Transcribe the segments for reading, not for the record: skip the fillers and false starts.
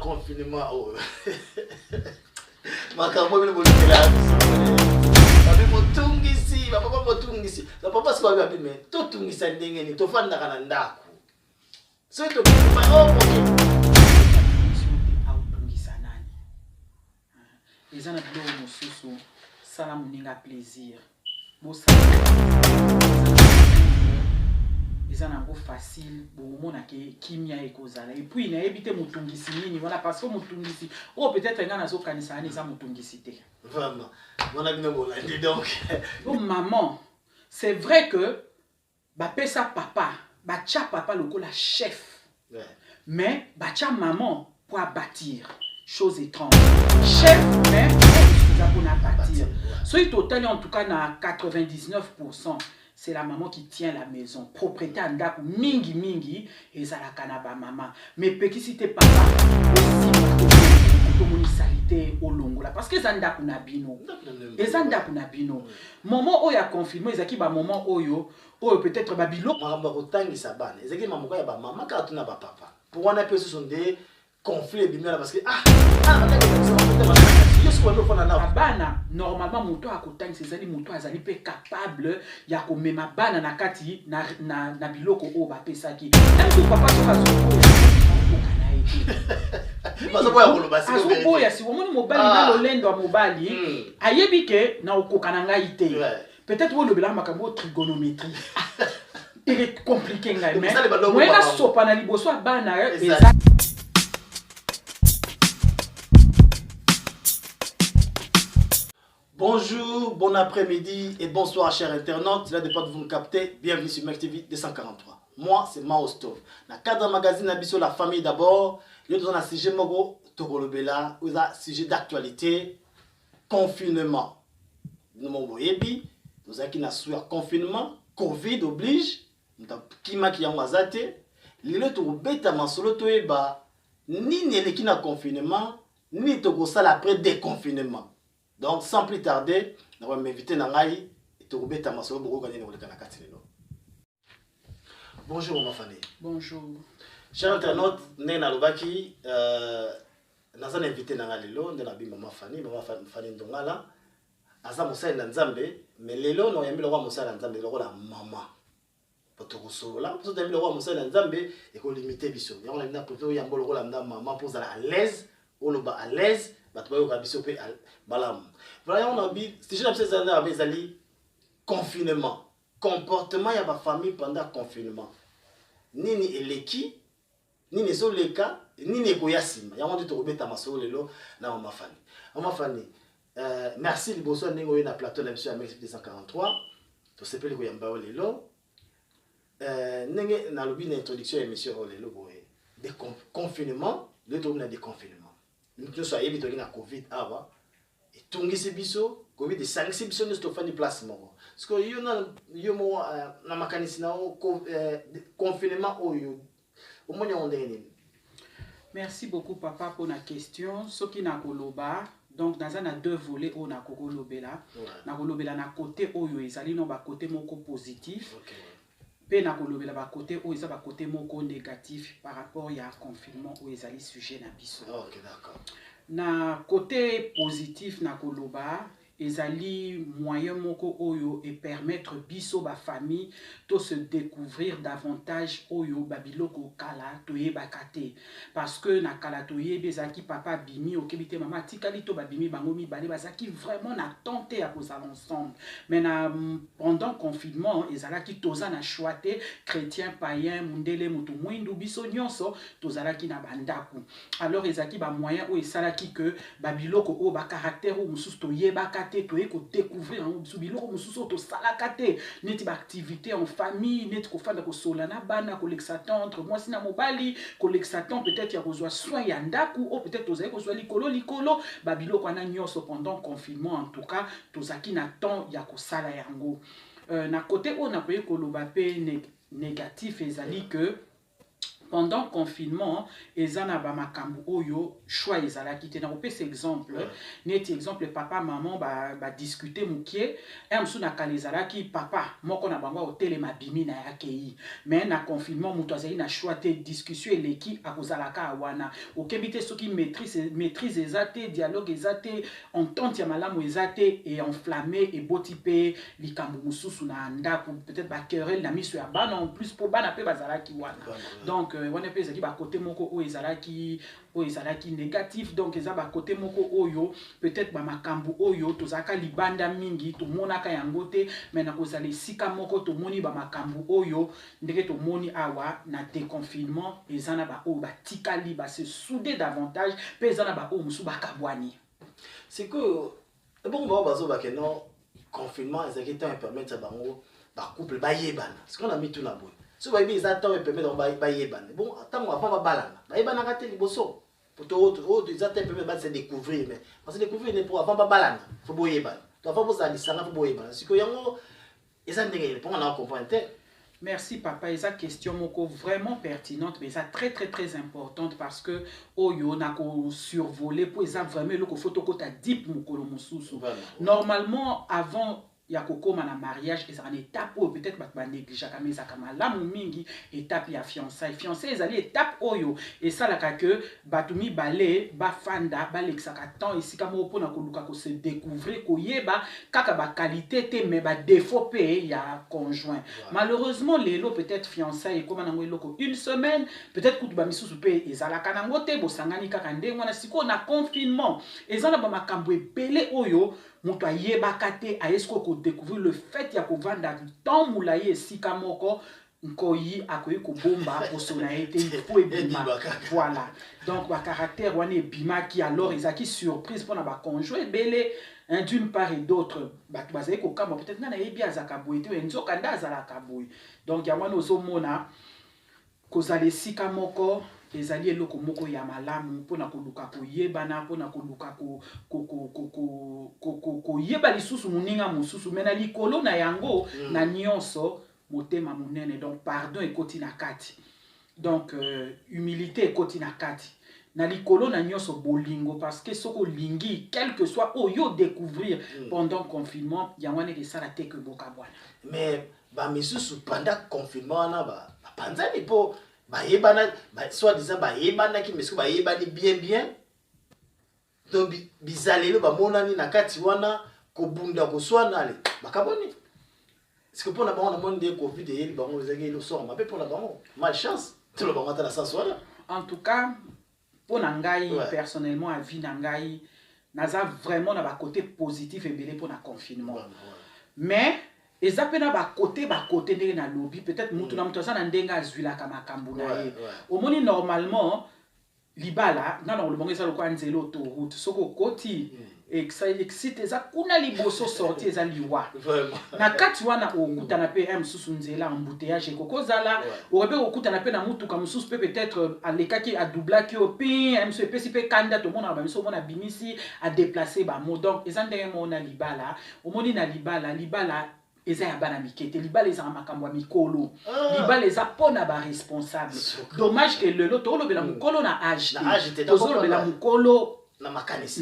confinement. Oh. Makambo bile bolekela. Babe motungisi, papa motungisi. La papa se va bien mais to tungisa ndenge ni to fanda kana ndako. So to ba oh autungisa nani. Ezana bilo mosusu sala muninga plaisir. Ezana ngo facile bomona ke kimia ekozala et puis na ebite mutungisi nini voilà parce que mutungisi oh peut-être ngana zo kanisa ani za mutungisi te vraiment mon ami no bola donc oh maman c'est vrai que ba pesa papa ba cha papa lokola chef ouais. Mais ba cha maman pour bâtir chose étrange chef mais pour bâtir soit total en tout cas na 99% c'est la maman qui tient la maison. Propriété en dako mingi mingi et ça la kanaba maman. Mais petit si t'es papa aussi pour salité au longo là parce que zanda kuna bino. Et zanda kuna bino. Moment où il a confirmé ezaki ba moment oyo peut-être babilo. Mamba kotangi sabane. Ezaki maman ya ba maman ka tuna ba papa. Pour on appelle ce sont des conflits bimela parce que bana normalement moto akotangi sezali moto azali pe capable ya komema bana na kati na biloko o ba pesaki tanto papa soka azoboya si omoni mobali na lolendo ya mobali ayebi ke na okokana ngai te peut-être wolobela makambo trigonométrie il est compliqué ngai mais moyena sopa na liboso ya bana eza. Bonjour, bon après-midi et bonsoir chers internautes. Là de pas de vous me capter. Bienvenue sur Mec TV 243. Moi c'est Mao Stove. Na cadre magazine Abisso la famille d'abord. Nous avons un sujet mogo Togolobela, ou un sujet d'actualité confinement. Nous m'avons yebi, nous avons un sujet confinement, Covid oblige. Nous avons kima ki yamwazate. Lilo to beta masolo to eba ni neleki na confinement ni to sala après déconfinement. Donc, sans plus tarder, nous allons m'inviter dans l'Aïe et te remettre à ma solo pour gagner le Kanakati. Bonjour, ma famille. Bonjour. Chers internautes, nous sommes invités dans l'Aïe, nous sommes ma famille, Ndongala. Asa Moussa Nzambe, mais lelo nous avons le roi Moussa Nzambe, le roi la maman. Pour te recevoir là, nous avons le roi Moussa Nzambe et qu'on limite biso. Nous avons plutôt le roi la maman pour être à l'aise, ou le bas à l'aise. Voilà, on a dit, si je n'ai pas dit, confinement, comportement, il y a ma famille pendant le confinement. Ni eleki, ni ne soleka, ni ne goyasima. Il y a un dit, tu remettes à ma solo lelo, na ma famille. Ma famille, merci de bonsoir, n'engo na plateau la mission à 243. Tu sais pas le goyamba lelo. N'engo na lobi na introduction à l'émission lelo boy. Des confinement, le tour na des confinements. Nous sommes habitués à Covid avant et tout le biso Covid de 5 biso nous stoffer des places moko parce que yo mo na makanisi na confinement oyo au moins on est. Merci beaucoup papa pour la question ce qui na koloba donc dans un deux volets on a kolobela na kolobela na côté oyo ezali no ba côté moko positif pe na kolobela ba côté oyo ezaba côté moko négatif par rapport ya confinement ou ezali sujet na biso. OK d'accord. Na côté positif na koloba ezali moyen moko oyo et permettre biso ba famille to se découvrir davantage oyo babiloko kala toyeba kate parce que na kala toyeba ezaki papa bimi okebite mama tikali to babimi bango mibale bazaki vraiment na tenter à cause ensemble mais na pendant confinement ezalaki toza na choité chrétien païen mundele mutu mwindu biso nyonso tozalaki na bandaku alors ezaki ba moyen oyo esalaki que babiloko o ba caractère o mususu toyeba kate tu es découvrir en biloko mususu to salakate neti ba activité en famille neti ko fanda ko solana bana ko l'exatant entre moi sina mobali ko l'exatant peut-être ya kozwa soin ya ndaku ou peut-être ozaye kozwa likolo ba biloko ana nyonso pendant confinement en tout cas tozaki na temps ya ko sala yango na côté on a payé koloba pe négatif ezali que pendant le confinement, ezana ba makambu oyo choix ezalaki te na kopesa exemple neti exemple papa maman ba discuter mukie msu na kala ezalaki papa moko na bango hotel mabimi na yakei mais na confinement mutu azali na choix te discussion eleki akozalaka wana okebi te soki maîtrise ezate dialogue ezate entente ya malamu ezate et enflammé et boti pe likambu mususu na ndako peut-être ba querelle na miso ya bana en plus pour bana pe bazalaki wana donc wana pe ezali ba côté moko o ezalaki négatif donc eza ba côté moko oyo peut-être ba makambu oyo tozaka libanda mingi to monaka yango te mais na kozala sika moko to moni ba makambu oyo ndenge to moni awa na déconfinement ezana ba o ba tikali ba se souder davantage pe ezana ba o musu ba kabwani c'est que bon bazo ba que non confinement ezaki temps permettre bango ba couple ba yebana ce qu'on a mis tout na boy so ba bi za temps permettre ba yebana bon tant avant ba balana ba yebana ka te liboso pour to za temps permettre ba se découvrir mais parce que découvrir n'est pour avant ba balana faut bo yebana to avant bo za lisanga faut bo yebana c'est que yango eza ndenge pour on comprendre. Merci papa, esa question moko vraiment pertinente mais esa très importante parce que oyo na ko survoler pour esa vraiment le ko photo ko ta deep mukolo mususu. Normalement avant ya kokoma na mariage eza une étape ou peut-être ba négligera mais eza kama lamu mingi étape ya fiançailles ezali étape oyo et ça la que batumi balé ba fanda ba lexaka temps ici kama opona ko luka ko se découvrir ko yeba kaka ba qualité te mais ba défaut pe ya conjoint malheureusement lelo peut-être fiançailles comme nango eloko une semaine peut-être kutu ba misusu pe ezala kanango te bosangani kaka ndengo na siko na confinement ezala ba makambo ebele oyo mutu ayebaka te ayesko ko découvrir le fait ya kovanda temps mulaye esika moko nkoyi akoyi kobomba posona ete il faut ebima voilà donc ba caractère wana ebima qui alors ezaki surprise pour na ba conjoint ebele d'une part et d'autre bato bazali kokamba peut-être na yebi azaka boye te nzoka nda azalaka boye donc ya wana ozomona kozala esika moko ezali eloko moko ya malamu mpona koluka koyebana mpona koluka koyeba lisusu moninga mosusu me na likolo na yango na nyonso motema monene donc pardon ekoti na kati donc humilité ekoti na kati na likolo na nyonso bolingo parce que soko lingi quel que soit oyo découvrir pendant confinement yango wana esala te que boka bwana mais ba misusu pendant confinement na ba panzani po ba yebana soit disant ba yebana ki mesko ba yebani bien donc bizalelo ba monani na kati wana ko bunda ko swana le bakaboni c'est que pour na bango na monde de covid et bango ezaki le sort ma pe pour na bango malchance tout le bango na sens wana en tout cas pour nangai personnellement à vie nangai naza vraiment na ba côté positif et belé pour na confinement mais eza pena ba côté ndenge na lobby peut-être mutu na mutu sana ndenga azwila kama kambu na ye omoni normalement libala na le bongo eza lokwa nzelo to route soko koti excite eza kuna liboso sorti eza liwa na kati wana okutana pe msusu nzela embouteillage kokozala orebe okutana pe na mutuka msusu pe peut-être alekaki a doublaki opi msu epesi pe kanda to mona ba miso mona bimisi a déplacer ba mo donc eza ndenge mona libala omoni na libala eza ya bana mikete libala eza makambo ya mikolo libala eza pona ba responsable dommage que lelo to lobela mukolo na âge to lobela mukolo na makanisi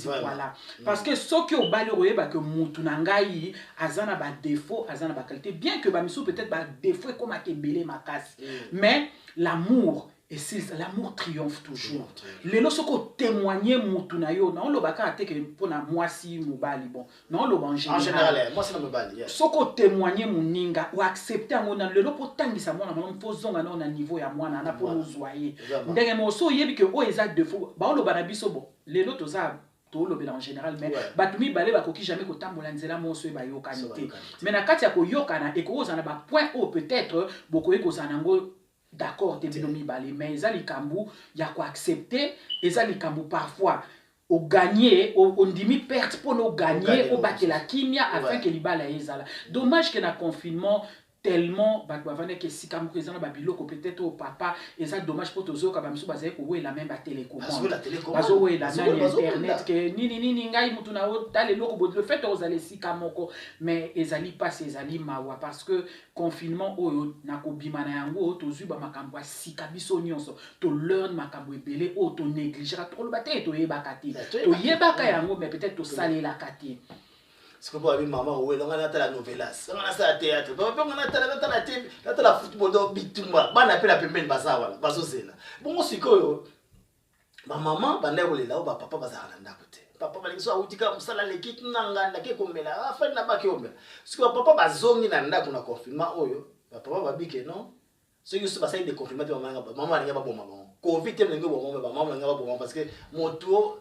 voilà parce que ce que obali oyeba que mutu na ngai azana ba défaut azana ba qualité bien que ba miso peut-être ba défaut comme akebele makasi mais l'amour et c'est l'amour triomphe toujours lelo soko témoigner mutu na yo na olobaka ateke pona mwasi mobali bon na oloba en général moi c'est na mobali soko témoigner muninga ou accepter ngona lelo potangisa mwana mwana mpozonga na niveau ya mwana na po nozwaye ndenge moso yebi que o eza défaut ba oloba na biso bon lelo toza tolobela en général mais batumi balé bakoki jamais kotambola nzela moso e bayokani te mais na kati ya koyokana ekoza na ba point o peut-être bokoye kozana ngo d'accord te binomi balé mais eza likambu ya ko accepter eza likambu parfois au gagner on dimi perte pour nous gagner au battre la kimia afin que libala ezala dommage que na confinement tellement bavane que si comme présent babiloko peut-être au papa et ça dommage pour tous autres comme ça bazaye ko la même télécommande bazo ouais la même internet que ni ngai mutu na tale loko bo le fait aux aller si kamoko mais ezali pas ezali mawa parce que confinement oyo na ko bimana yango to zui ba makambo si kabiso nyonso to learn makambo ebele o to négliger to le baté to yebaka ti to yebaka yango mais peut-être to salela kati. C'est que maman, oui, on a la novelas, on a ça théâtre, on a la football dans Bitumba, on appelle la pépine bazawa, bazosena. Bon, c'est que ma maman, bande ou là, papa bazara na côté. Papa baliso autika musala l'équipe nanga ke komela, afin na ba ke omela. Ce que papa bazongi na ndako na confinement oyo, papa babike non. Ce que se passe des confinements maman n'anga pas bon maman. Covid t'aime n'anga bon maman n'anga pas bon parce que moto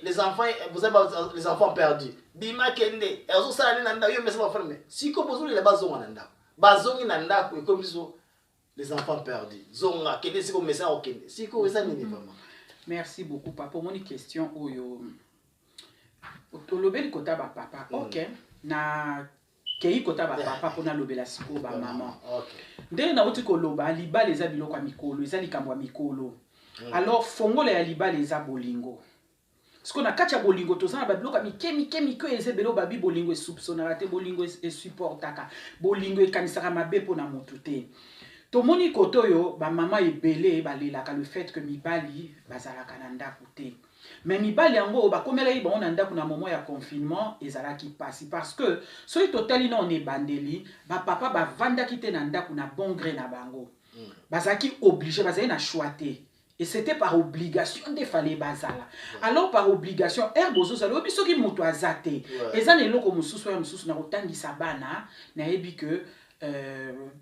les enfants, vous avez les enfants perdus. Bima kende, elles ont ça nanda yo mais ça va fermer. Si comme vous les bazonga nanda. Bazongi nanda ko comme les enfants perdus. Zonga kende si comme message okende. Si ko ça ni vraiment. Merci beaucoup papa. Pour mon question oyo tolobeli kota ba papa. OK. Na kei kota ba papa pona lobela siko ba maman. OK. Ndenge na uti ko loba liba les abiloko mikolo, ezali kambo mikolo. Alors fongola ya liba les abolingo. Ce qu'on a kacha bolingo to sana babiloka mikemi ko ezebelo babi bolingo soupçonnera te bolingo e supportaka bolingo ekanisaka mabe pona mutu te to moni kotoyo ba mama ebele balelaka le fait que mibali bazalaka na ndako te mais mibali yango bakomela yi ba on ndako na moment ya confinement ezalaki pasi parce que soki totali na on ebandeli ba papa ba vanda kite na ndako na bon gré na bango bazaki obligé bazali na choix te. Et c'était par obligation de fallait bazala. Alors par obligation, erbozo salo biso ki moto azate. Ezana eloko mususu ya mususu na kotangisa bana na yebi que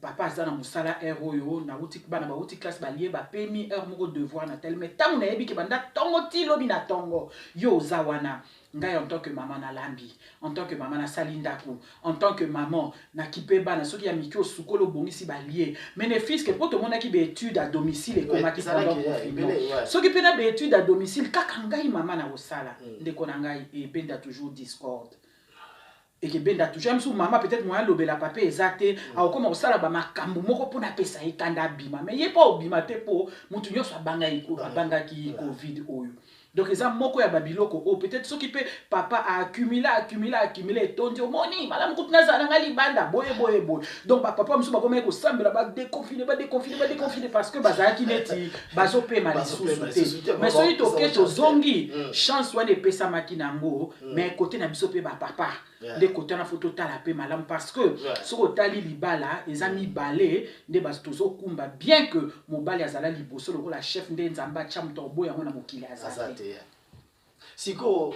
papa azana musala eroyo na uti bana ba uti classe balie ba pemi moko devoir na tel mais tango na yebi ke banda tongo ti lobi na tongo yo zawana. Ngai en tant que maman na lambi, en tant que maman na salindaku, en tant que maman na kipeba na soki ya mikio sukolo bongisi balie. Mais ne fils que pour tout le monde qui be études à domicile et comment qui pendant confinement. Soki pena be études à domicile kaka ngai maman na osala. Ndeko na ngai e benda toujours discorde. Et que benda toujours même sous maman peut-être moi lobela papa ezate a okoma osala ba makambo moko pona pesa ikanda bima mais yé pas obima te po mutu nyoso abanga iko abanga ki covid oyo. Donc les gens moko ya babiloko o peut-être ceux qui peut papa a accumulé tondi moni madame kutna za nga libanda boye donc papa musu ba komeko sambela ba déconfiner parce que bazaki neti bazo pe mali sous mais so ito keto zongi chance wane pesa makinango mais côté na biso pe ba papa de côté na photo tala pe malam parce que so otali libala ezami balé de bastozo kumba bien que mobali azala liboso loko la chef nde nzamba cham tobo yango na mokili azate. Siko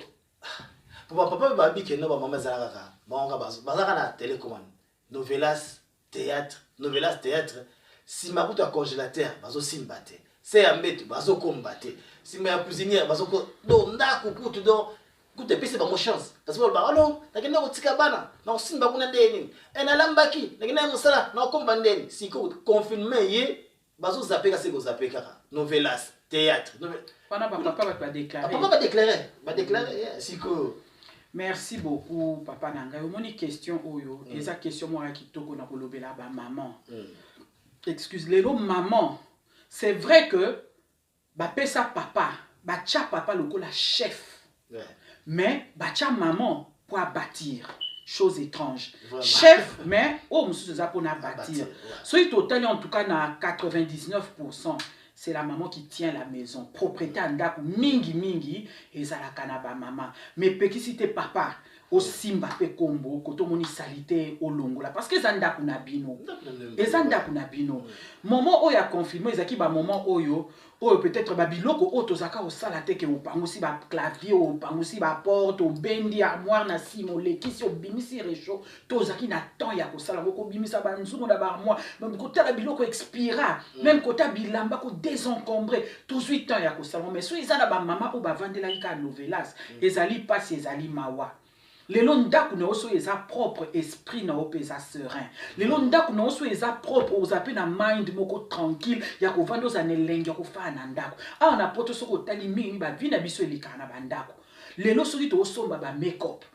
papa babi ke no ba mama zalaka ba bazaka na télécommande novelas théâtre si makuto ya congélateur bazo simbate c'est ambeto bazo kombate si ma cuisinière bazo ko do ndako kutu do kutu pese ba mo chance parce que ba alors nakenda kotika bana na simba kuna ndeni ena lambaki nakenda musala na komba ndeni siko confinement ye bazo zapeka seko zapeka novelas théâtre papa va déclarer. Papa va déclarer. Merci beaucoup, papa Nanga. Moni question oyo. Eza question moi qui toko na kolobela ba maman. Excuse-les maman. C'est vrai que ba pesa papa, ba tcha papa loko la chef. Mais ba tcha maman pour bâtir. Chose étrange. Vraiment. Chef, mais oh monsieur za pour na bâtir. So il total en tout cas na 99%. C'est la maman qui tient la maison. Propriété andako mingi ezalaka na ba maman. Mais peki si te papa au simba pe kombo koto moni salité au longola parce que zandako na bino. Ezandako na bino. Moment oyo a confirmé ezaki ba moment oyo peut-être ba biloko o tozaka au sala te ke opangosi ba clavier o pangosi ba porte o bendi armoire na simo le kisi o bimisi réchaud tozaki na temps ya ko sala ko bimisa ba nzumo na ba armoire même côté la biloko expira même côté bilamba ko désencombré tout suite temps ya ko sala mais so ezana ba mama o ba vandela ka novelas ezali pas ezali mawa. Les londaku na oso eza propre esprit na opeza serein. Les londaku na oso eza propre aux appels na mind moko tranquille ya ko vando za nelenge ya ko fa na ndako. Na poto soko tali mingi ba vina biso elika na bandako. Lelo soki to osomba ba make-up.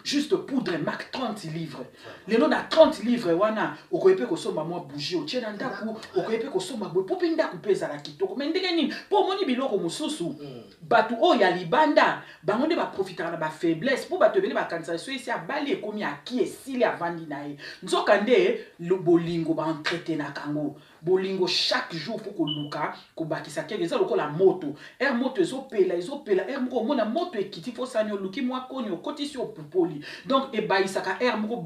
juste poudre marque 30 livres lelo na 30 livres wana okoyepe kosomba mwa bougie otie na ndaku okoyepe kosomba boye po mpe ndaku mpe ezala kitoko me ndenge nini mpo omoni biloko mosusu bato oyo ya libanda bango nde baprofitaka na bafaiblesse mpo bato ebele bakanisa so esi abali ekomi aki esili avandi na ye nzoka nde bolingo baentretenaka yango bolingo chaque jour faut koluka kobakisa keke eza lokola moto moto ezopela moko omona moto ekiti fo sani oluki mwa koni okotisi opupoli donc ebayisaka moko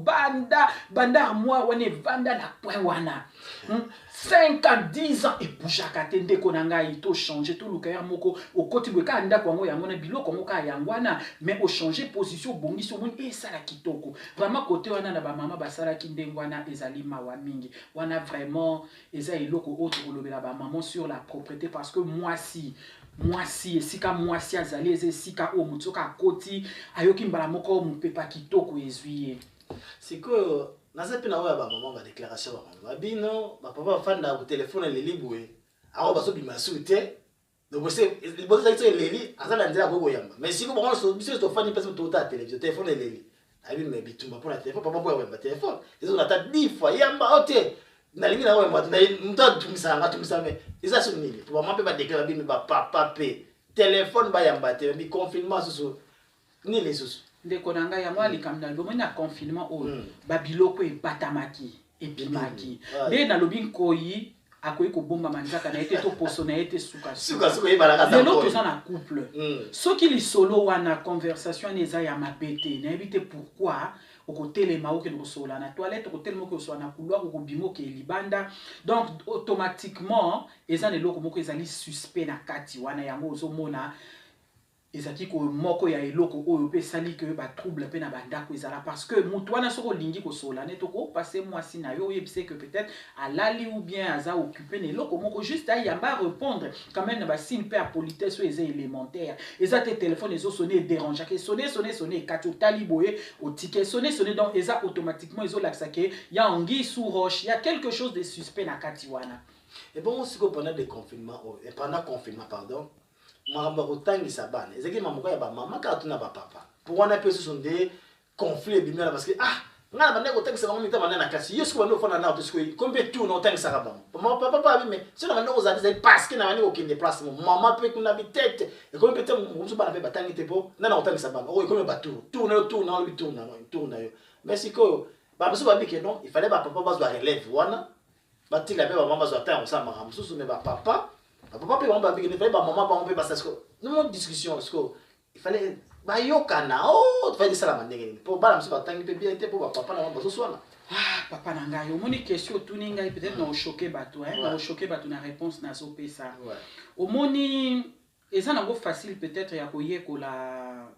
banda mwa wana evanda na point wana 5 ans 10 ans ebougeaka te ndeko na ngai to changer to luka moko okoti boye kaka ndako yango na biloko moko ya yango wana mais o changer position bongisi omoni esala kitoko vraiment côté wana na bamama basalaki ndenge wana ezali mawa mingi wana vraiment eza eloko autre kolobela bamama sur la propreté parce que mwasi esika mwasi azali eza esika oyo motsoka akoti ayoki mbala moko mopepa kitoko ezwi ye sikoyo naza mpe na oyo ya bamama badéclaration bamama babino bapapa bafanda kotelefone eleli boye ako bazobima su te bozaki so eleli aza na nzela akokoyamba mais siko bango biso tofandi mpesi tota ya télévision telefone eleli ayebi me bitumba mpona telefone papa mpo yakoyamba telefone ezonata 10 fois yamba o te nalingi na koyamba moto atumisaka atumisa me eza so nini to bamama mpe badéclare babino bapapa mpe telefone bayamba te biconfinement susu nini lisusu ndeko na ngai yango alikambi na bomoi na confinement oyo babiloko ebatamaki ebimaki nde nalobi nkoyi akoyi kobomba manzaka na ye te to poso na ye te sukasuka lelo toza na couple soki lisolo wana conversation wana eza ya mabe te nayebi te pourquoi okotelema okende kosola na toilette okotelema okosola na couloir okobima okeye libanda donc automatiquement eza na eloko moko ezali suspect na kati wana yango ozomona ezaki ko moko ya eloko oyo pe sali que ba trouble pe na bandako ezala parce que mutu wana soko lingi ko sola ne to ko passer mwasi na yo yebise que peut-être alali ou bien aza occupé ne eloko moko juste ay yamba répondre quand même na ba signe pe à politesse eza élémentaire eza te téléphone ezo sonner dérange que sonner kato tali boye au ticket sonner donc eza automatiquement ezo laksa que ya anguille sous roche il y a quelque chose de suspect na kati wana et bon aussi pendant le confinement et pendant confinement pardon makambo kotangisa bana ezeki mamoko ya bamama kaka tuna bapapa po wana mpe osusu nde conflit ebimela parce que nga na bande kotangisa bango mita bande na kasi yo siko bande ofanda nao to siko kombe tu na otangisaka bango papa abime so na bande kozali ezali parce que na bande kokende place mama mpe kuna bitete ekomi mpe te mosusu bana mpe batangi te po nana kotangisa bana oyo ekomi batour tour na yo tour na yo mais sikoyo bamosusu babike non il fallait bapapa bazwa relève wana batika mpe bamama bazwa ntango kosala makambo mosusu me bapapa papa pe on il fallait maman ba on peut passer une discussion parce que il fallait ba yokana il fallait ça la manière pour ba mso batangi pe bien pour papa na ba so swana papa na ngai omoni question tout ninga peut-être na choquer bato na choquer bato na réponse na so pesa omoni eza na go facile peut-être ya koyekola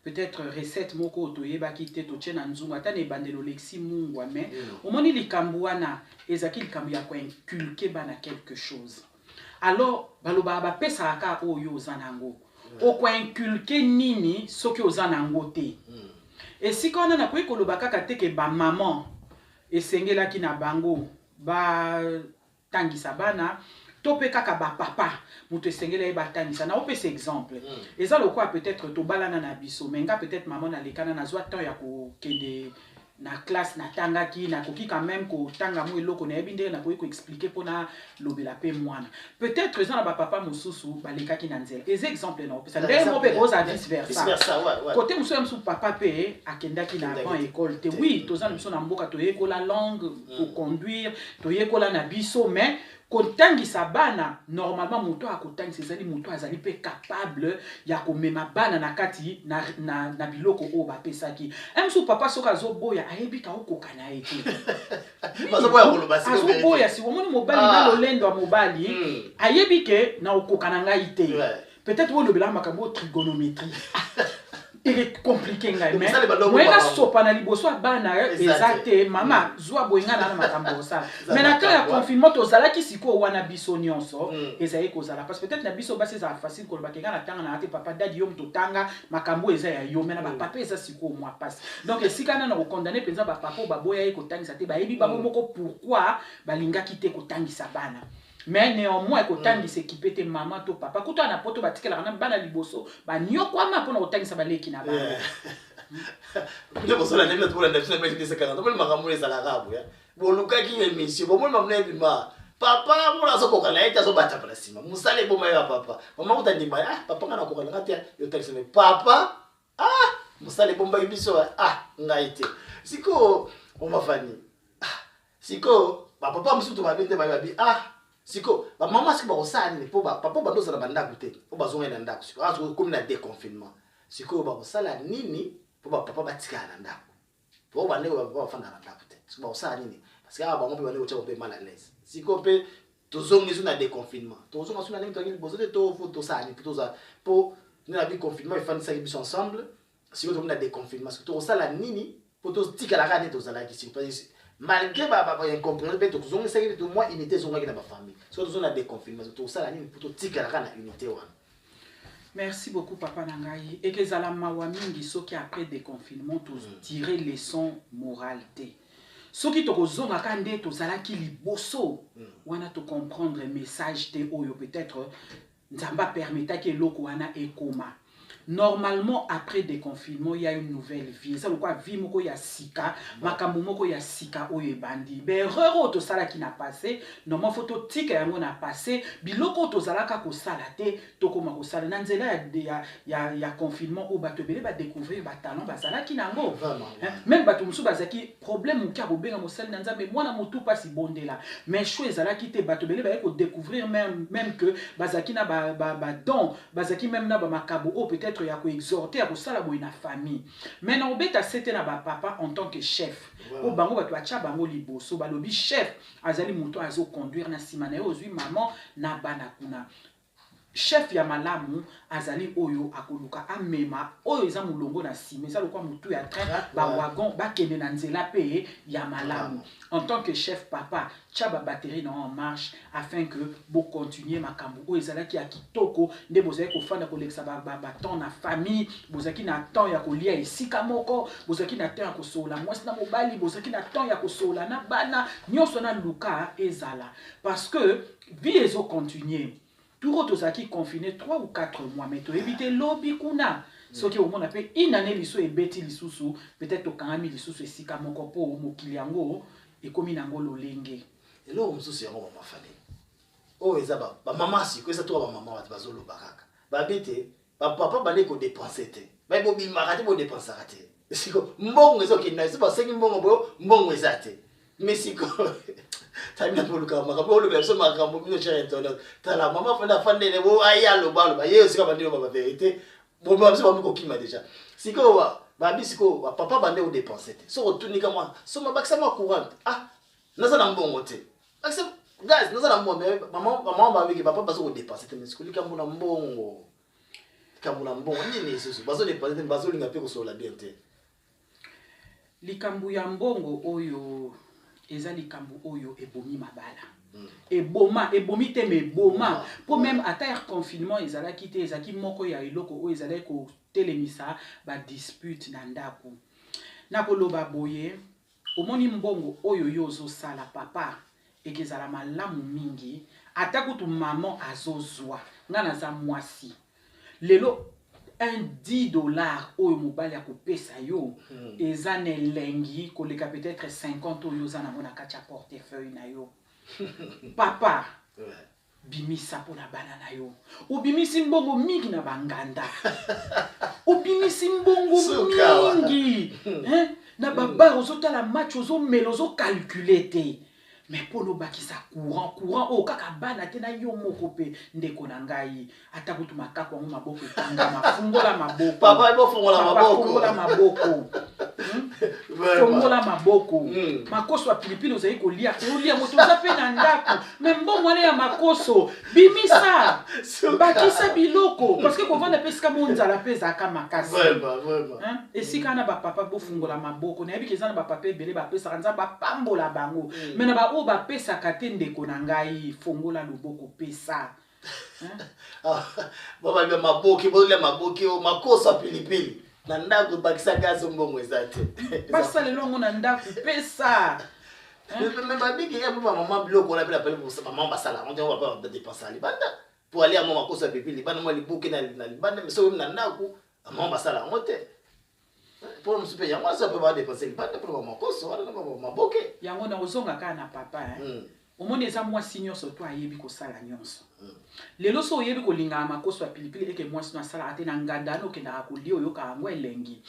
peut-être recette moko toyebaki te totie na nzungu ata na ebandelo lexi mungwa mais omoni likambo wana ezaki likambo ya koinculquer bana quelque chose alors baloba bapesaka oyo oza nango okoinculquer nini soki oza nango te esika wana nakoki koloba kaka te ke bamaman esengelaki na bango batangisa bana topé kaka ba papa muto esengela batangisa na opesa exemple eza lokwa peut-être to balana na biso menga peut-être maman na lekana na zwa temps ya ko kende na classe na tangaki na koki quand même ko tanga mo eloko na yebinde na ko expliquer pona lobela pe mwana peut-être eza na ba papa mosusu balekaki na nzela ez exemple na opesa ndenge mo pe koza vice versa côté musu papa pe akendaki na ban école te oui toza na biso na mboka to yekola langue pour conduire to yekola na biso mais kotangisa bana normalement moto akotangisa ezali moto azali pe capable ya komema bana na kati na biloko o bapesaki emso papa soka azoboya ayebika okoka na ye te azoboya si omoni mobali na lolendo ya mobali ayebike na okoka na ngai te peut-être olobela makambo trigonométrie il est compliqué ngai mais moyenga sopa na liboso bana ezate mama zwa boyenga na makambo ça mais na temps ya confinement tozalaki siko wana biso nyonso ezali kozala parce peut-être na biso basi ça facile ko bakeka na tanga na ate papa dadi yo mtotanga makambo eza ya yo mais na ba papa eza siko moi passe donc esika na ko condamner penza ba papa ba boya ye ko tangisa te ba yebi ba moko pourquoi balingaki te ko tangisa bana mais néanmoins kotandi s'équiper tes maman to papa kuto na poto batikela kana bana liboso ba nyokwama pona kotangisa baleki na bango ne bosola ne metro la ndafina mais c'est quand même makambo les arabes ya boluka ki émission bon moi mamna bima papa mona so kokala ita so bata pala sima musale boma ya papa mama utandima papa ngana kokala ngati yo taxi papa musale bomba biso ngaite siko omafani siko papa musutu babende babi siko mama siko bakosala ni po papa bandoza na bandako te po bazonga na ndako siko azo comme na déconfinement siko bakosala nini po papa batika na ndako po bande bafanda na ndako te siko bakosala nini parce que bango pe bande ocha pe mal à l'aise siko pe tozongi zo na déconfinement tozonga so na nini tozongi bozo te to faut to ça ni toza po na bi confinement il faut ça biso ensemble siko to na déconfinement siko to sala nini po to tika la rane to sala ki siko malgré incompréhension peut tozongi ça que moi unité zonga ki na ba famille so to na déconfinement to sala nini po to tika la rane unité wana. Merci beaucoup papa Nangai et que zala mawa mingi soki après déconfinement tous tirer leçon moralité. Soki tokozonga kande tozala ki liboso wana to comprendre message te oyo peut-être nzamba permettre que loko wana ekoma. Normalement après déconfinement il y a une nouvelle vie ça le quoi vie moko ya sika makambo moko ya sika oyo bandi be erreur to sala qui n'a passé normalement photo tika yango na passé biloko to zala ka ko sala te to koma ko sala na nzela ya confinement o bato bele ba découvrir ba talent ba sala ki nango même bato musu bazaki problème mu ka bobenga mo sala na nzambe mwana motu pasi bondela mais choix zala ki te bato bele ba ko découvrir même que bazaki na ba don bazaki même na ba makabo o peut-être ya ko exhorter à sala boy na famille maintenant obeta c'était na ba papa en tant que chef o bango bato acha bango liboso balobi chef azali moto azo conduire na simana ozui maman na bana kuna chef ya malamu azali oyo akoluka amema oyo eza mulongo na sima eza lokwa mutu ya train ba wagon ba kende na nzela pe ya malamu en tant que chef papa tchaba batterie na en marche afin que bo continuer makambo oyo ezalaki ya kitoko nde bozali kofanda kolekisa ba temps na famille bozaki na temps ya kolia esika moko bozaki na temps ya kosola mwasi na mobali bozaki na temps ya kosola na bana nyonso na luka ezala parce que vie ezo continuer. Tout rotozaki confiné 3 ou 4 mois, mais tu éviter lobby kuna. Ce qui au monde appelle une année liso et beti lisusu, peut-être au kanami lisusu et sika moko po mokiliango et comme inango lolenge. Et là on se sait on va faire. Oh ezaba, ba maman si ko ça toi ba maman ba bazolo baraka. Ba bete, ba papa ba ko dépenser te. Ba bo bi marati bo dépenser raté. Siko mbongo ezo kinna, c'est pas sengi mbongo bo mbongo ezate. Mais siko Tamina poluka makambo lo so makambo bino cher internet tala mama fanda fande ne bo ayalo balo ba yeyo sika bandi ba vérité bo ba so ba ko kima déjà siko ba bisiko papa bande o dépenser so otunika moi so mabakisa ma courant naza na mbongo te akse guys naza na mbongo mama ba biki papa bazo ko dépenser te mais siko lika mbona mbongo kamuna mbongo nini susu bazo dépenser bazo linga pe ko so la bien te likambu ya mbongo oyo eza likambu oyo ebomi mabala ebomi te me boma pour même attaire confinement ezala kite ezaki moko ya eloko oyo ezala ko telemisa ba dispute na ndako na koloba boye omoni mbongo oyo yozo sala papa ekezala malamu mingi atakutu maman azozwa ngana za mwasi lelo un $10 oyo mobali ya kopesa yo eza ne lengi koleka peut-être 50 oyo za na mona kacha portefeuille na yo papa bimisa pona bana na yo ubimisi mbongo mingi na banganda ubimisi mbongo mingi na baba ozotala match ozomela ozocalculer te mais pono bakisa courant o kaka bana te na yo moko pe ndeko na ngai atakutu makako ngo maboko tanga mafungola maboko papa bo fungola maboko fungola maboko fungola maboko makoso ya pilipili ozali kolia moto za pe na ndako mais mbongo ale ya makoso bimisa bakisa biloko parce que kovanda pesika monzala peza kama makasi vraiment esika na ba papa bo fungola maboko na yebi kezana ba papa ebele ba pesa kanza ba pambola bango mais na ba o ba pesa kate ndeko na ngai fongola loboko pesa baba ba maboki bo le maboki o makosa pilipili na ndako bakisa gazo mbongo ezate pasa le longo na ndako pesa Mais babi qui est maman bloc on appelle pour maman basala on dit on va pas dépenser à libanda pour aller à maman kosa pipi libanda moi libuke na libanda mais so na ndako maman basala ngote pour nous super ya moi ça peut pas dépenser libanda pour maman kosa wala na maman boke yango na ozonga ka na papa omoni eza mwasi nyonso to ayebi kosala nyonso lelo so oyebi kolinga makoso ya pilipili eke mwasi no asala ate na nganda no kendaka kolia oyoka yango elengi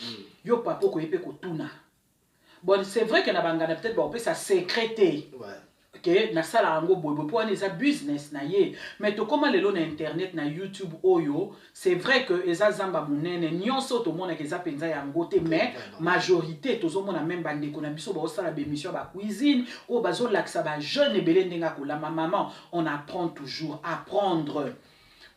yo papa okoyebi kotuna. Bon, c'est vrai que na bangana peut-être ba opesa secrété. Ouais. Que na sala yango bobo pour eza business na ye. Mais to comment lelo na internet na YouTube oyo, c'est vrai que eza zamba munene nyonso to mona ke eza penza yango te mais majorité tozo mona même bande ko na biso ba osala ba émission ba cuisine o bazo laksa ba jeune belé ndenga ko la maman, on apprend toujours apprendre.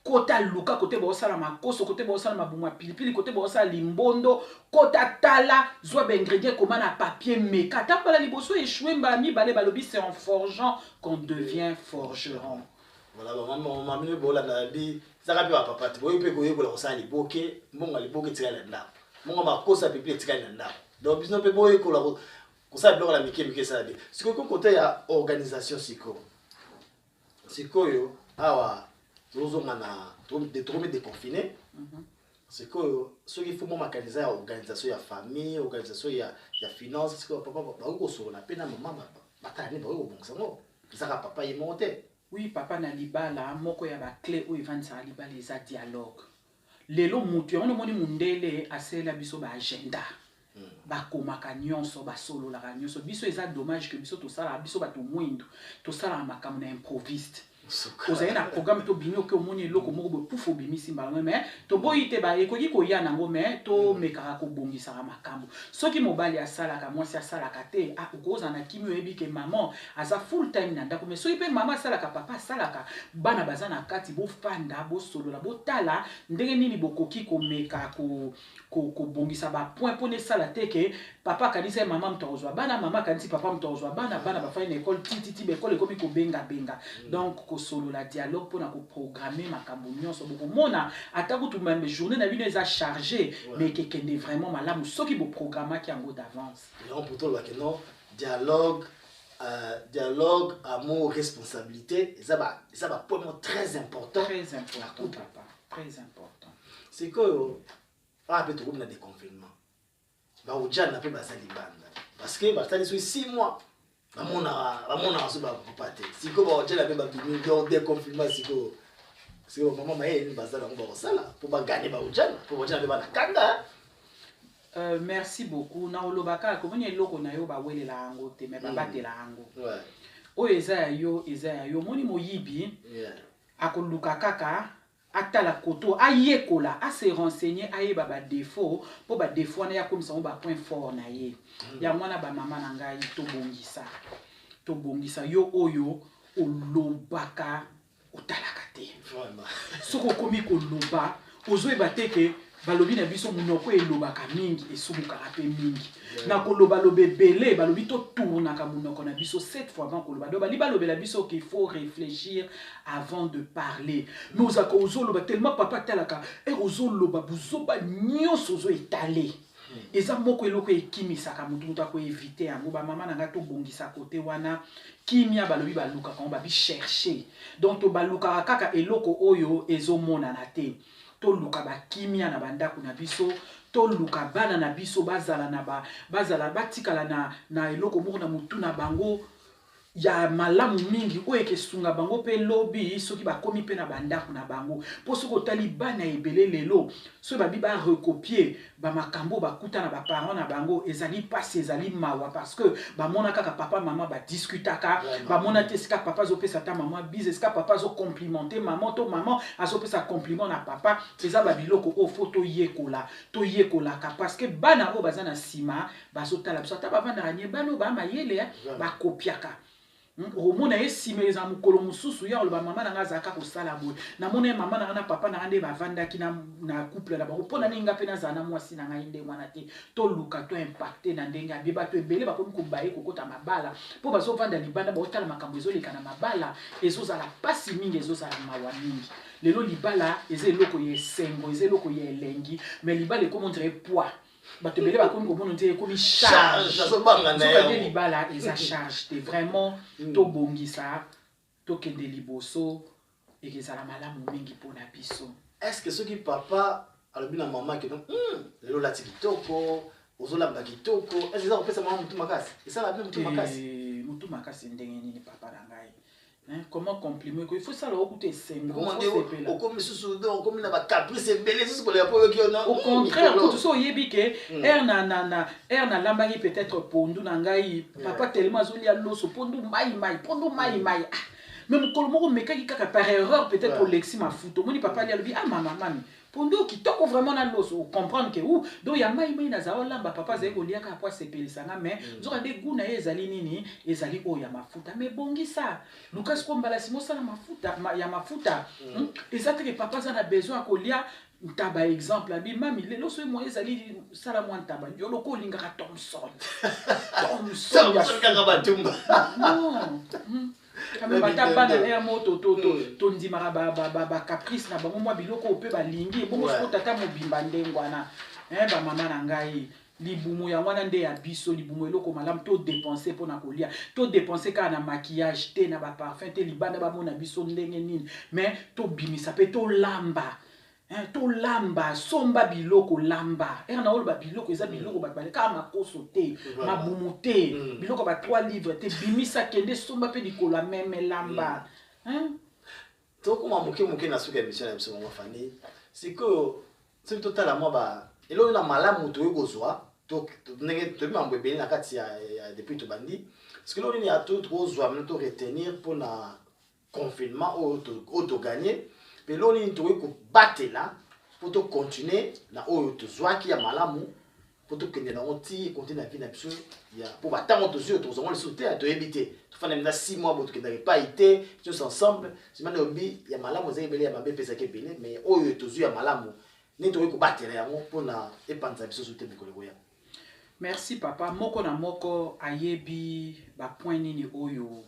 Kota luka kote ba osala makoso kote ba osala mabuma pilipili kote ba osala limbondo kota tala zwa ba ingrédients comme na papier meka tapala liboso échoué mbala mi balé balobi c'est en forgeant qu'on devient forgeron. Voilà maman mine bola na bi zaka pe papa te boyo pe koyo kola osala liboke mbonga liboke tika la ndako mbonga makosa pipi tika la ndako donc bisno pe boyo kola kosala bloka la mike ça bi siko ko côté ya organisation siko yo awa de trop déconfiné. C'est que ceux qui font mon organisation, organisation de famille, organisation de finances, c'est que papa va sur la peine à maman, batani va au bon sang. Ça va papa y monter. Oui, papa na libala, moko ya ba clé ou event sa libala les dialogue. Lelo mutu on moni mundele asela biso ba agenda. Ba komaka nyonso ba solo la nyonso biso eza dommage que biso to sala biso ba to mwindo to sala makam na improviste. Vous avez un programme to bino que moni loko moko pour fo bimisi mbalanga mais to boyite ba ekoki ko ya nango mais to mekaka ko bongisa makambo soki mobali asala ka mwasi asala ka te a ukoza na kimi oyebi ke maman aza full time na ndako mais soki pe maman asala ka papa asala ka bana bazana kati bo fanda bo solo la bo tala ndenge nini bokoki ko meka ko bongisa ba point pone sala te ke papa kanisa maman mtozwa bana mama kanisi papa mtozwa bana ba fa une école titi be école komi ko benga donc solo la dialogue pour na programmer makambo nyonso boko mona atako tout même journée na bino eza chargé mais que kende vraiment malamu soki bo programmer ki yango d'avance non pour toi que non dialogue amour responsabilité ça va point très important papa très important c'est que peut trouver na déconfinement ba ojana pe bazali banda parce que batali sur 6 mois bamona so ba papa te siko ba hôtel abe ba bimi donc déconfinement siko maman maye bazala ngo ba sala pour ba gagner ba hôtel pour hôtel abe ba kanga. Merci beaucoup na olobaka ko moni eloko na yo ba welela yango te mais ba batela yango o eza yo moni moyibi akoluka kaka atala koto ayekola a se renseigner ayeba ba défaut po ba défaut na ya komisa ba point fort na ye ya mwana ba mama na ngai to bongisa yo oyo olobaka otalaka te soko komi koloba ozoyeba te ke balobi na biso munoko elobaka mingi esubukaka pe mingi na koloba lobe belé balobi to tournaka munoko na biso 7 fois avant koloba do bali balobela biso qu'il faut réfléchir avant de parler nous ako ozoloba tellement papa talaka e ozoloba buzoba nyonso zo étaler eza moko eloko ekimisaka mutu ako éviter yango ba mama na ngato bongisa côté wana kimia balobi baluka quand babi chercher donc to baluka kaka eloko oyo ezomona na te to luka ba kimia na bandako na biso to luka bana na biso bazala batikala na eloko moko na mutu na bango ya malamu mingi oyo kesunga bango pe lobi soki bakomi pe na bandako na bango po soko tali bana ebele lelo so babi ba recopier ba makambo bakuta na ba parents na bango ezali passe ezali mawa parce que ba mona kaka papa maman ba discutaka ba mona teska papa zo pesa ta maman bise ska papa zo complimenter maman to maman azo pesa compliment na papa eza ba biloko o photo yekola ka parce que bana o bazana sima bazo tala biso ta ba vanda ranye bano ba mayele ba kopiaka romona esime eza mukolo mususu ya oloba mama na ngaza ka kosala boye na mona mama na papa na ngande bavandaki na couple na bango pona ninga pe na zana mwasi na ngai nde mwana te to luka to impacté na ndenge abi bato ebele bakomi kobaye kokota mabala po bazo vanda libanda ba otala makambo ezoleka na mabala ezozala pasi mingi ezozala mawa mingi lelo libala eza eloko ye sengo eza eloko ye elengi mais libala comme on dirait poids bato belé bakomi komona te ekomi charge nazobanga na soka nde libala eza charge te vraiment tobongisa tokende liboso ekezala malamu mingi mpona biso. Est-ce que soki papa alobi na mama ke lelo lati kitoko ozolamba kitoko est-ce que eza kopesa mama mutu makasi esala mpe mutu makasi mutu makasi ndenge nini papa na ngai comment comprimer il faut ça le écouter esengo okomi na bacaprice ebele susu kolela po yoki ona au contraire kutu so oyebi ke air na lambaki peut-être pondu na ngai papa tellement azolia loso pondu mai mais mokolo moko mekaki kaka par erreur peut-être pour lexi mafuta omoni papa ali alobi mama mami pondu kitoko vraiment na loso comprendre que donc ya mai naza olamba papa azali kolia kaka po asepelisanga mais nzoka nde gu na ye ezali nini ezali oyo ya mafuta mais bongisa lukas ko mbala simosala mafuta ya mafuta eza te ke papa aza na besoin ya kolia ntaba exemple abi mami lelo so mo ezali sala mwa ntaba yoloko olingaka Thomson kaka batumba batabana ya moto tondimaka bacaprice na bango mwa biloko ope balingi bongo soko tata mobimba ndengwana bamama na ngai libumu ya wana nde ya biso libumu eloko malamu to dépenser mpona kolia to dépenser kaka na maquillage te na baparfum te libanda bamona biso ndenge nini mais tobimisa mpe tolamba tolamba somba biloko lamba na oloba biloko eza biloko bato baleka makoso te mabumu te biloko ba 3 livres te bimisa kende somba mpe likolo ya meme lamba tokoma moke na suka ya mission na biso mama famille sikoyo soki totala mwa eloko na malamu toyei kozwa ndenge toyebi mambo ebele na kati ya depuis tobandi sikoyo eloko nini ya tokozwa mene to retenir mpona confinement oyo toganye mpe eloko nini tokoki kobatela mpo tocontinue na oyo tozwaki ya malamu mpo tokende nango ti ekonte na vie na biso mpo batango tozwi oyo tokozango lisusu te toyebi te tofanda mena 6 mois bo tokendaka epai te nyonso ensemble simana oyebi ya malamu ezaki ebele ya mabe epesaki ebele mais oyo tozwi ya malamu nini tokoki kobatela yango mpona epanza biso so te mikolo ekoya. Merci papa moko na moko ayebi bapoint nini oyo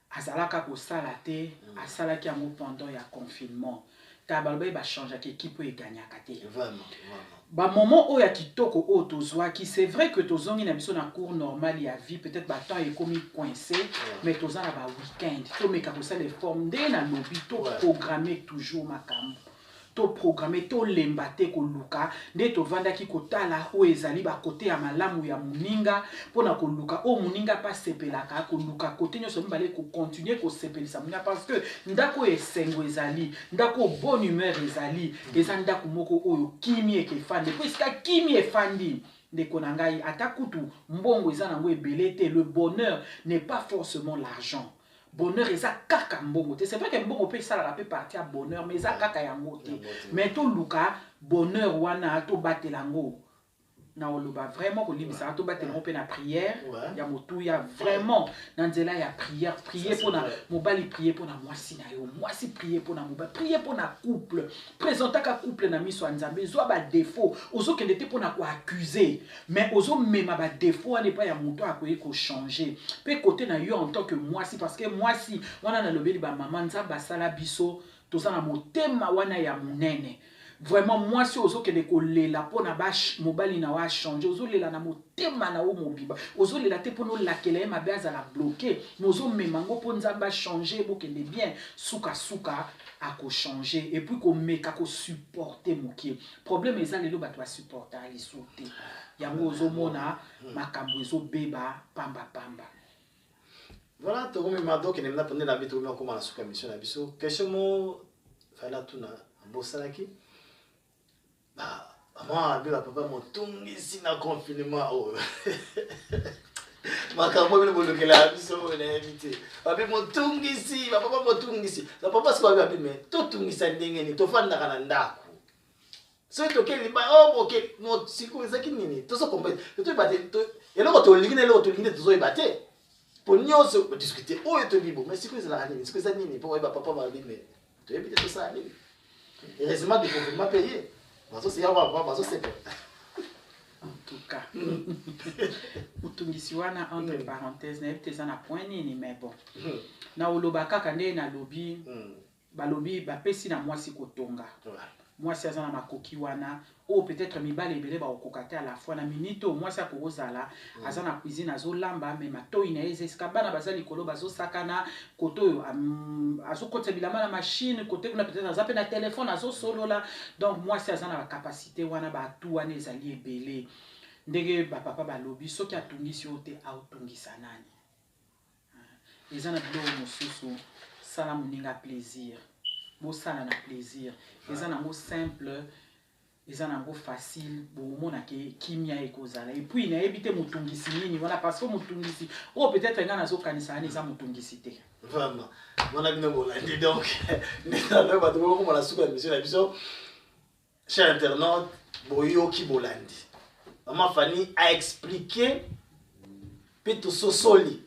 azalaka kosala te asalaki yango pendant ya confinement ta balobi bachangeaki équipe oyo eganyaka te bamoment oyo ya kitoko oyo tozwaki c'est vrai que tozongi na biso na cours normal ya vie peut-être batemps ekomi coincé mais toza na baweekend tomeka kosala eforme nde na lobi toprogrammer toujours makambo toprogrammer tolemba te koluka nde tovandaki kotala oyo ezali bakote ya malamu ya moninga mpona koluka oyo moninga mpe asepelaka koluka kote nyonso mibale kocontinue kosepelisa moninga parce que ndako oyo esengo ezali ndako oyo bonne humeur ezali eza ndako moko oyo kimi ekefandi po esika kimi efandi ndeko na ngai ata kutu mbongo eza nango ebele te le bonheur n'est pas forcément l'argent. Bonheur eza kaka mbongo te c'est vrai que mbongo peut ça la peut partir à bonheur mais eza kaka yango te mais to luka bonheur wana to batelango na oloba vraiment kolibisa to batelango pe na prière ya motuya vraiment na nzela ya prière prier pour na mobali prier pour na mwasi na yo mwasi prier pour na mobali prier pour na couple présenter ka couple na miso nzambe zo ba défaut ozo kende te pour na ko accuser mais ozo mema ba défaut ane pa ya moto akoye ko changer pe côté na yo en tant que mwasi parce que mwasi wana na lobeli ba maman nzamba sala biso toza na motema wana ya munene. Vraiment moi si ozo kende kolela pona bash mobali na wa changer ozo lela na motema na o mobiba ozo lela te pono lakela ma base la bloquer mozo memango po nzamba changer bo kende bien suka a ko changer et puis ko meka ko supporter mokie problème eza lelo bato ba supporter ali sauter yango ozo mona makambo ezo beba pamba. Voilà to comme mado que nemna pone la vitre comme na suka mission na biso question mo fala tuna bosalaki maman bila papa motungisi na confinement makambo bino bolokela biso na invité babe motungisi papa motungisi na papa siko babe mais totungisa ndenge ni tofanda kana ndako so tokeli ba ok no siko ezaki nini toso comprendre to ibate to eloko to lingine eloko to lingine tozo ibate pour nyonso discuter to bibo mais siko ezala nini siko ezala nini pour ba papa ba mais to ebite to ça nini heureusement de confinement payé. En tout cas, utungisiwana entre parenthèses, na ebiteza na point nini mais bon. Na oloba kaka nde na lobi, ba lobi ba pesi na mwasi kotonga. moi si azana makoki wana ou peut-être mibale ebele ba okokata à la fois na minute moi si akozala azana cuisine azolamba mais matoi na ezeska bana bazali kolo bazosakana koto azokota bilama na machine côté kuna peut-être azape na téléphone azosolola donc moi si azana ba capacité wana ba atu wana ezali ebele ndenge bapapa balobi soki atungisi yo te aotungisa nani eza na biloko mosusu sala moninga plaisir bosala na plaisir eza nango simple eza nango facile bomona ke kimia ekozala et puis nayebi te motungisi nini wana parce que motungisi oyo peut-être nga nazokanisa ani eza motungisi te vraiment wana bino bolandi donc ndetalo bato bokomona suku ya mission na biso cher internaute boyoki bolandi Maman Fanny a expliqué Pito Sosoli.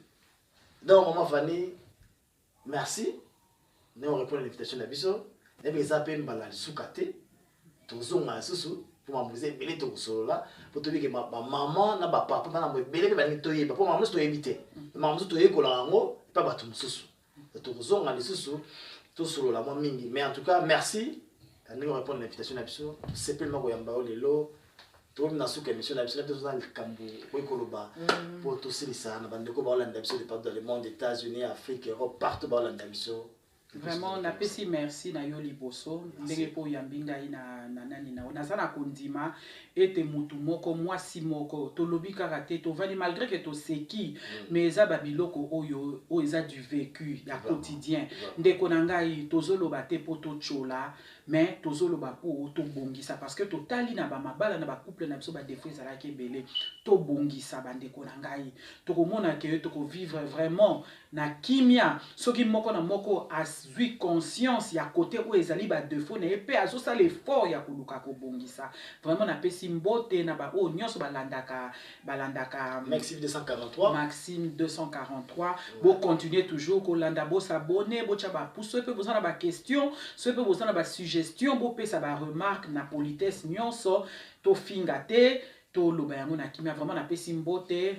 Donc Maman Fanny, merci. Nous répondons à l'invitation de Bisso. Et bien ça peut me soukate. Toujours ma sousou pour m'amuser belé to solo là pour te dire que ma maman na ba papa na belé ba ni toyé papa maman to éviter. Maman to yé ko la ngo pas ba tum sousou. Toujours nga ni sousou to solo là moi mingi. Mais en tout cas merci. Nous répondons à l'invitation de Bisso. C'est pas le yamba lelo. Tout na suka émission la biso tous dans le cambo koloba pour tous les ça na bandeko ba Hollande biso dans le monde États-Unis Afrique Europe partout ba Hollande biso vraiment na pesi merci na yo liboso ndenge po yambinga ina nani na nazana kondima ete mutu moko mwasi moko tolobi kaka te to vani malgré que to seki mais eza babiloko oyo o eza du vécu ya quotidien ndeko na ngai tozoloba te po to chola mais tozoloba po to bongisa parce que totali na ba mabala na ba couple na biso ba défaut ezala ke belé to bongisa bandeko na ngai to komona ke to ko vivre vraiment na kimia soki moko na moko azui conscience ya côté où ezali ba défaut na epé azosa l'effort ya koluka ko bongisa vraiment na pesi mbote na ba o nyonso balandaka Maxime 243 Maxime 243 bo continuer toujours ko landa bo s'abonner bo cha ba pousso pe bozana ba question so pe bozana ba suggestion bo pesa ba remarque na politesse nyonso to fingate to loba yango na kimia vraiment na pesi mbote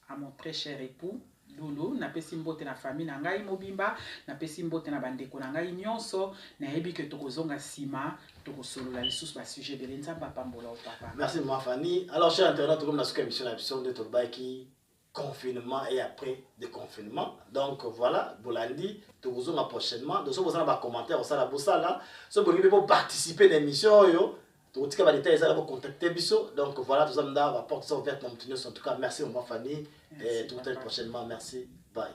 à mon très cher époux Lulu na pesi mbote na famille na ngai mobimba na pesi mbote na bandeko na ngai nyonso na yebi ke tokozonga sima tokosolola lisusu ba sujet de nzamba pambola au papa. Merci ma Fanny. Alors cher internaute comme la suka émission la émission de Tolbaki confinement et après déconfinement. Donc voilà, Bolandi, tokozonga prochainement. Donc si vous avez des commentaires ça la bossa là, si vous voulez participer à l'émission yo tout cas, les détails, vous contacter Bisso. Donc voilà, tout ça, la porte est ouverte. En tout cas, merci, ma Fanny. Et tout à l'heure prochainement. Merci. Bye.